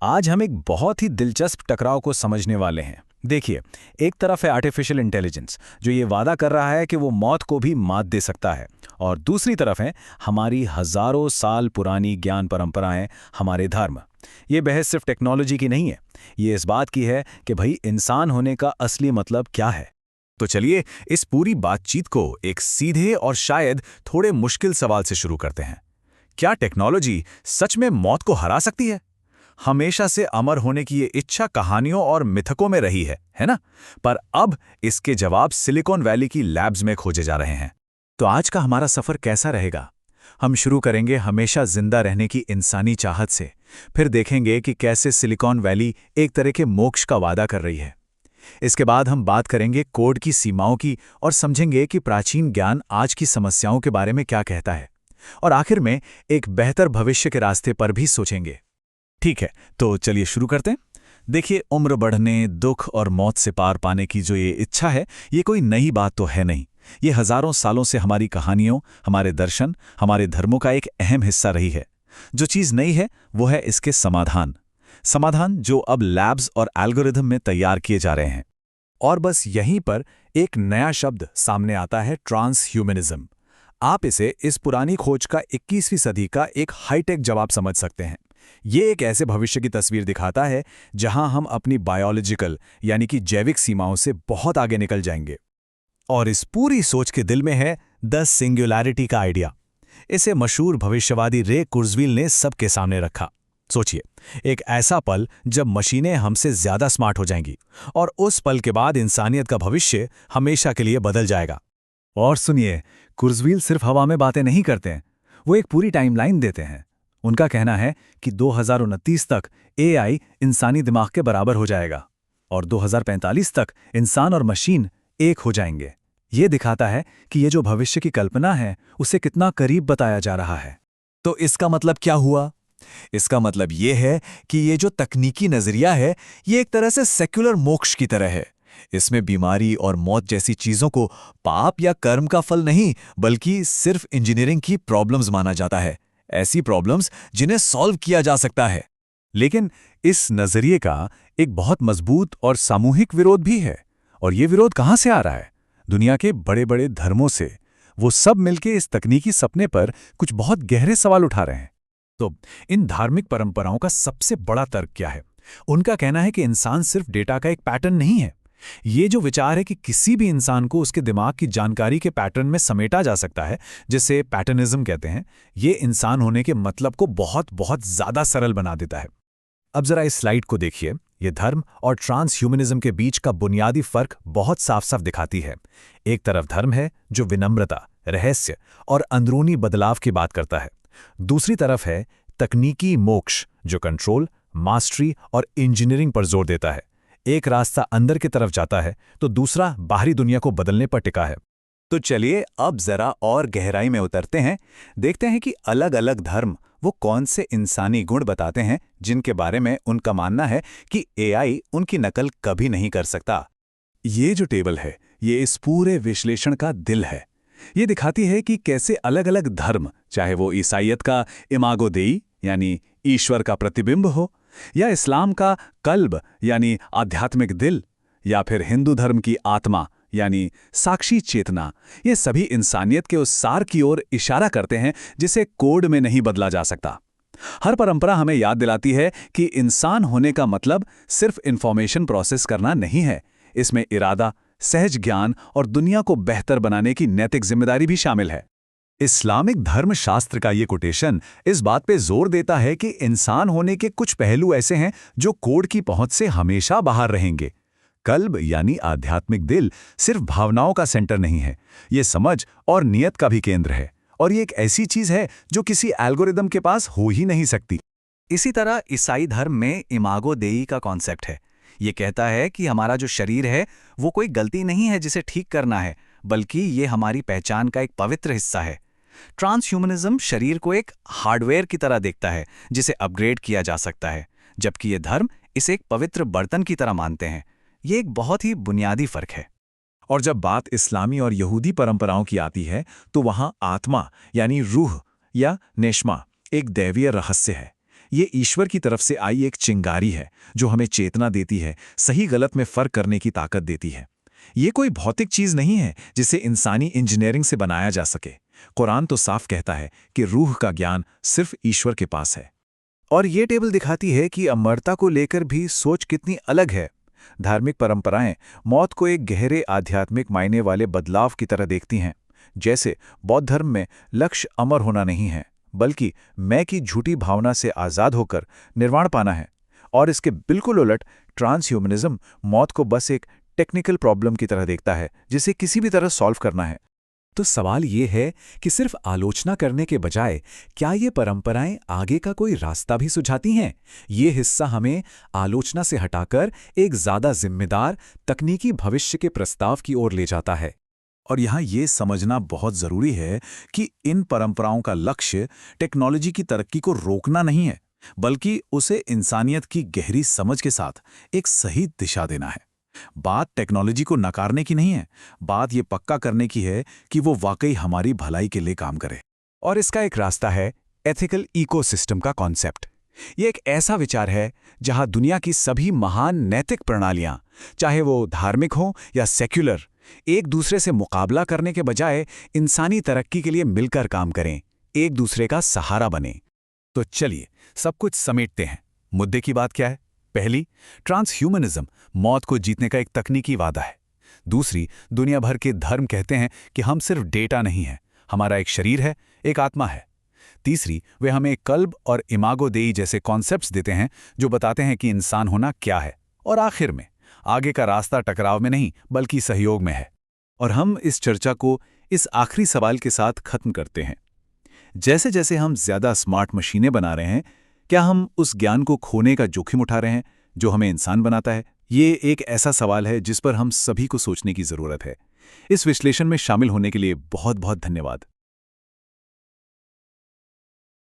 आज हम एक बहुत ही दिलचस्प टकराव को समझने वाले हैं। देखिए, एक तरफ है आर्टिफिशियल इंटेलिजेंस जो ये वादा कर रहा है कि वो मौत को भी मात दे सकता है, और दूसरी तरफ है हमारी हजारों साल पुरानी ज्ञान परंपराएं, हमारे धर्म। ये बहस सिर्फ टेक्नोलॉजी की नहीं है, ये इस बात की है कि भाई इंसान होने का असली मतलब क्या है। तो चलिए इस पूरी बातचीत को एक सीधे और शायद थोड़े मुश्किल सवाल से शुरू करते हैं। क्या टेक्नोलॉजी सच में मौत को हरा सकती है? हमेशा से अमर होने की ये इच्छा कहानियों और मिथकों में रही है ना? पर अब इसके जवाब सिलिकॉन वैली की लैब्स में खोजे जा रहे हैं। तो आज का हमारा सफर कैसा रहेगा? हम शुरू करेंगे हमेशा जिंदा रहने की इंसानी चाहत से, फिर देखेंगे कि कैसे सिलिकॉन वैली एक तरह के मोक्ष का वादा कर रही है। इसके बाद हम बात करेंगे कोड की सीमाओं की और समझेंगे कि प्राचीन ज्ञान आज की समस्याओं के बारे में क्या कहता है। और आखिर में एक बेहतर भविष्य के रास्ते पर भी सोचेंगे। ठीक है, तो चलिए शुरू करते हैं। देखिए, उम्र बढ़ने, दुख और मौत से पार पाने की जो ये इच्छा है, ये कोई नई बात तो है नहीं। ये हजारों सालों से हमारी कहानियों, हमारे दर्शन, हमारे धर्मों का एक अहम हिस्सा रही है। जो चीज़ नई है वो है इसके समाधान जो अब लैब्स और एल्गोरिथम में तैयार किए जा रहे हैं। और बस यहीं पर एक नया शब्द सामने आता है, ट्रांसह्यूमनिज्म। आप इसे इस पुरानी खोज का 21वीं सदी का एक हाईटेक जवाब समझ सकते हैं। ये एक ऐसे भविष्य की तस्वीर दिखाता है जहां हम अपनी बायोलॉजिकल यानी कि जैविक सीमाओं से बहुत आगे निकल जाएंगे। और इस पूरी सोच के दिल में है द सिंगुलैरिटी का आइडिया। इसे मशहूर भविष्यवादी रे कुर्जवील ने सबके सामने रखा। सोचिए, एक ऐसा पल जब मशीनें हमसे ज्यादा स्मार्ट हो जाएंगी, और उस पल के बाद इंसानियत का भविष्य हमेशा के लिए बदल जाएगा। और सुनिए, कुर्जवील सिर्फ हवा में बातें नहीं करते हैं, वो एक पूरी टाइमलाइन देते हैं। उनका कहना है कि 2029 तक एआई इंसानी दिमाग के बराबर हो जाएगा, और 2045 तक इंसान और मशीन एक हो जाएंगे। ये दिखाता है कि ये जो भविष्य की कल्पना है उसे कितना करीब बताया जा रहा है। तो इसका मतलब क्या हुआ? इसका मतलब ये है कि ये जो तकनीकी नजरिया है, ये एक तरह से सेक्युलर मोक्ष की तरह है। इसमें बीमारी और मौत जैसी चीजों को पाप या कर्म का फल नहीं, बल्कि सिर्फ इंजीनियरिंग की प्रॉब्लम्स माना जाता है। ऐसी प्रॉब्लम्स जिन्हें सॉल्व किया जा सकता है। लेकिन इस नजरिए का एक बहुत मजबूत और सामूहिक विरोध भी है। और ये विरोध कहां से आ रहा है? दुनिया के बड़े बड़े धर्मों से। वो सब मिलकर इस तकनीकी सपने पर कुछ बहुत गहरे सवाल उठा रहे हैं। तो इन धार्मिक परंपराओं का सबसे बड़ा तर्क क्या है? उनका कहना है कि इंसान सिर्फ डेटा का एक पैटर्न नहीं है। ये जो विचार है कि किसी भी इंसान को उसके दिमाग की जानकारी के पैटर्न में समेटा जा सकता है, जिसे पैटर्निज्म कहते हैं, ये इंसान होने के मतलब को बहुत बहुत ज्यादा सरल बना देता है। अब जरा इस स्लाइड को देखिए। ये धर्म और ट्रांसह्यूमनिज्म के बीच का बुनियादी फर्क बहुत साफ साफ दिखाती है। एक तरफ धर्म है जो विनम्रता, रहस्य और अंदरूनी बदलाव की बात करता है। दूसरी तरफ है तकनीकी मोक्ष जो कंट्रोल, मास्टरी और इंजीनियरिंग पर जोर देता है। एक रास्ता अंदर की तरफ जाता है तो दूसरा बाहरी दुनिया को बदलने पर टिका है। तो चलिए अब जरा और गहराई में उतरते हैं। देखते हैं कि अलग अलग धर्म वो कौन से इंसानी गुण बताते हैं जिनके बारे में उनका मानना है कि एआई उनकी नकल कभी नहीं कर सकता। ये जो टेबल है, ये इस पूरे विश्लेषण का दिल है। ये दिखाती है कि कैसे अलग अलग धर्म, चाहे वो ईसाइयत का इमागो देई यानी ईश्वर का प्रतिबिंब हो, या इस्लाम का कल्ब यानी आध्यात्मिक दिल, या फिर हिंदू धर्म की आत्मा यानी साक्षी चेतना, ये सभी इंसानियत के उस सार की ओर इशारा करते हैं जिसे कोड में नहीं बदला जा सकता। हर परंपरा हमें याद दिलाती है कि इंसान होने का मतलब सिर्फ इंफॉर्मेशन प्रोसेस करना नहीं है। इसमें इरादा, सहज ज्ञान और दुनिया को बेहतर बनाने की नैतिक जिम्मेदारी भी शामिल है। इस्लामिक धर्मशास्त्र का ये कोटेशन इस बात पे जोर देता है कि इंसान होने के कुछ पहलू ऐसे हैं जो कोड की पहुंच से हमेशा बाहर रहेंगे। कल्ब यानी आध्यात्मिक दिल सिर्फ भावनाओं का सेंटर नहीं है, ये समझ और नियत का भी केंद्र है। और ये एक ऐसी चीज है जो किसी एल्गोरिदम के पास हो ही नहीं सकती। इसी तरह ईसाई धर्म में इमागो देई का कॉन्सेप्ट है। ये कहता है कि हमारा जो शरीर है वो कोई गलती नहीं है जिसे ठीक करना है, बल्कि ये हमारी पहचान का एक पवित्र हिस्सा है। ट्रांसह्यूमनिज्म शरीर को एक हार्डवेयर की तरह देखता है जिसे अपग्रेड किया जा सकता है, जबकि ये धर्म इसे एक पवित्र बर्तन की तरह मानते हैं। ये एक बहुत ही बुनियादी फर्क है। और जब बात इस्लामी और यहूदी परंपराओं की आती है तो वहां आत्मा यानी रूह या नेश्मा एक दैवीय रहस्य है। ये ईश्वर की तरफ से आई एक चिंगारी है जो हमें चेतना देती है, सही गलत में फर्क करने की ताकत देती है। ये कोई भौतिक चीज नहीं है जिसे इंसानी इंजीनियरिंग से बनाया जा सके। कुरान तो साफ कहता है कि रूह का ज्ञान सिर्फ ईश्वर के पास है। और ये टेबल दिखाती है कि अमरता को लेकर भी सोच कितनी अलग है। धार्मिक परंपराएं मौत को एक गहरे आध्यात्मिक मायने वाले बदलाव की तरह देखती हैं। जैसे बौद्ध धर्म में लक्ष्य अमर होना नहीं है, बल्कि मैं की झूठी भावना से आज़ाद होकर निर्वाण पाना है। और इसके बिल्कुल उलट ट्रांसह्यूमनिज्म मौत को बस एक टेक्निकल प्रॉब्लम की तरह देखता है जिसे किसी भी तरह सॉल्व करना है। तो सवाल ये है कि सिर्फ आलोचना करने के बजाय क्या ये परंपराएं आगे का कोई रास्ता भी सुझाती हैं? ये हिस्सा हमें आलोचना से हटाकर एक ज्यादा जिम्मेदार तकनीकी भविष्य के प्रस्ताव की ओर ले जाता है। और यहाँ ये समझना बहुत ज़रूरी है कि इन परंपराओं का लक्ष्य टेक्नोलॉजी की तरक्की को रोकना नहीं है, बल्कि उसे इंसानियत की गहरी समझ के साथ एक सही दिशा देना है। बात टेक्नोलॉजी को नकारने की नहीं है, बात ये पक्का करने की है कि वो वाकई हमारी भलाई के लिए काम करे। और इसका एक रास्ता है एथिकल इकोसिस्टम का कॉन्सेप्ट। ये एक ऐसा विचार है जहां दुनिया की सभी महान नैतिक प्रणालियां, चाहे वो धार्मिक हों या सेक्युलर, एक दूसरे से मुकाबला करने के बजाय इंसानी तरक्की के लिए मिलकर काम करें, एक दूसरे का सहारा बने। तो चलिए सब कुछ समेटते हैं। मुद्दे की बात क्या है? पहली, ट्रांसह्यूमनिज्म मौत को जीतने का एक तकनीकी वादा है। दूसरी, दुनिया भर के धर्म कहते हैं कि हम सिर्फ डेटा नहीं हैं, हमारा एक शरीर है, एक आत्मा है। तीसरी, वे हमें कल्ब और इमागो देई जैसे कॉन्सेप्ट्स देते हैं जो बताते हैं कि इंसान होना क्या है। और आखिर में, आगे का रास्ता टकराव में नहीं बल्कि सहयोग में है। और हम इस चर्चा को इस आखिरी सवाल के साथ खत्म करते हैं। जैसे जैसे हम ज्यादा स्मार्ट मशीनें बना रहे हैं, क्या हम उस ज्ञान को खोने का जोखिम उठा रहे हैं जो हमें इंसान बनाता है? ये एक ऐसा सवाल है जिस पर हम सभी को सोचने की जरूरत है। इस विश्लेषण में शामिल होने के लिए बहुत बहुत धन्यवाद।